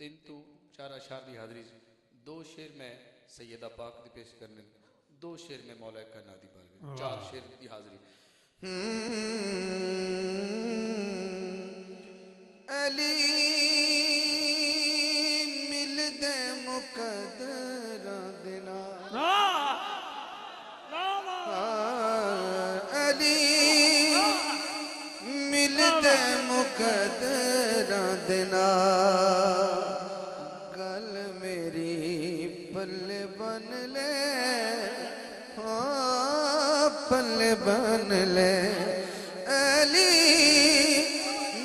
3 تو 4 اشعار دی حاضری دو شعر میں سیدہ پاک دی پیش کرنے دو شعر میں مولا کائنات دی بارگاہ 4 شعر دی حاضری علی ملد مقدر دینا علی ملد مقدر دینا گل میری پل بن لے پل بن لے علی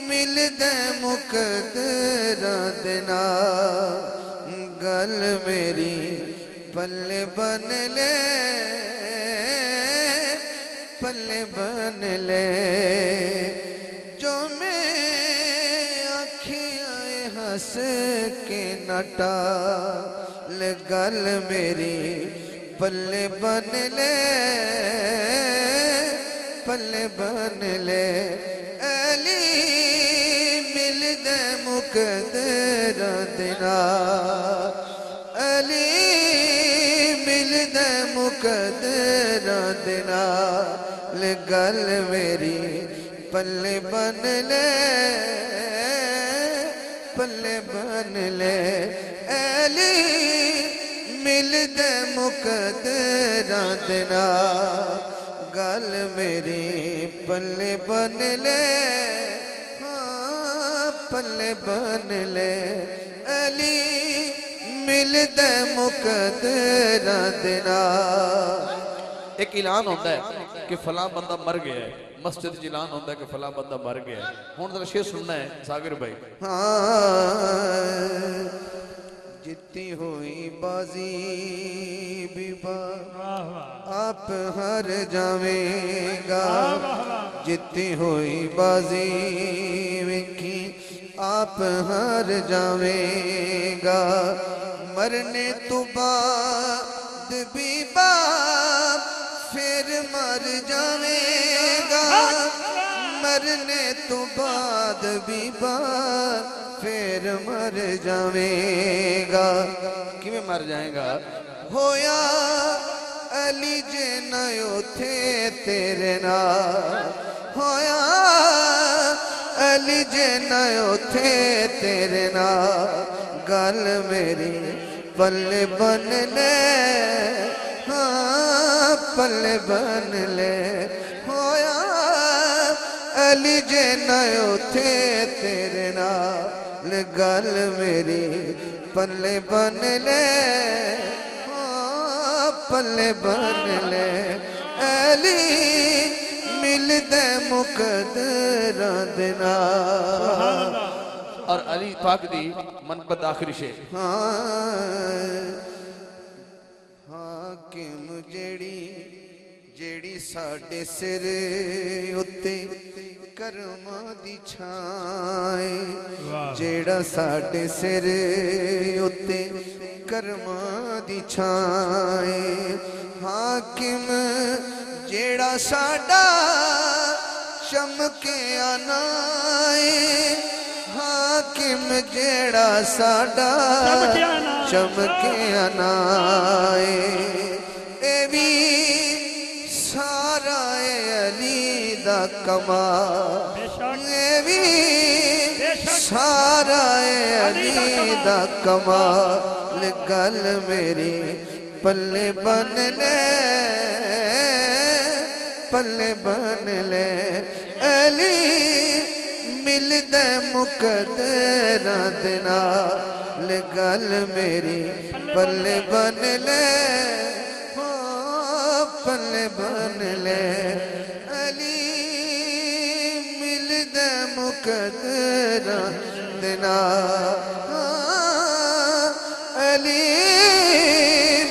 ملد مقدر دینا گل میری پل بن لے پل بن لے جو میں آنکھیں ہنس کے نٹا گل میری پل بن لے پل بن لے علی ملد مقدر دینا علی ملد مقدر دینا گل میری پل بن لے پل بن لے علی ملد مقدر دینا گل میری پل بن لے پل بن لے علی ملد مقدر دینا ایک اعلان ہوتا ہے کہ فلاں بندہ مر گیا ہے مسجد اعلان ہوتا ہے کہ فلاں بندہ مر گیا ہے ہون ذرا شعر سننا ہے ساگر بھائی جتنی ہوئی بازی بیبا آپ ہر جاویں گا جتنی ہوئی بازی وکھی آپ ہر جاویں گا مرنے تو بعد بیبا پھر مر جاویں گا مرنے تو بعد بیبا پھر مر جاویں گا کیویں مر جائیں گا ہویا علی جے نیو تھے تیرے نال ہویا علی جے نیو تھے تیرے نال گل میری پل بن لے پل بن لے ہویا علی جے نیو تھے تیرے نال گل میری پل بن لے پل بن لے علی ملد مقدر دینا اور علی پاک دی منقبت آخری شعر حاکم جیڑی ساڑے سر اتے کرما دی چھائے جیڑا ساڑے سر اتے کرما دی چھائے حاکم جیڑا ساڑا چمکے آنائے حاکم جیڑا ساڑا چمکے آنائے اے بھی سارا علی دا کمال اے بھی سارا علی دا کمال گل میری پل بن لے پل بن لے علی ملد مقدر دینا گل میری پل بن لے پل بن لے علی ملد مقدر دینا علی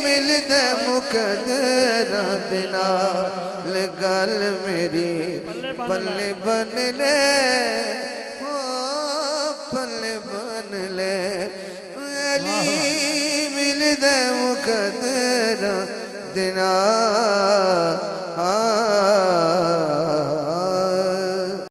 ملد مقدر دینا گل میری پل بن لے پل بن لے علی ملد مقدر دینا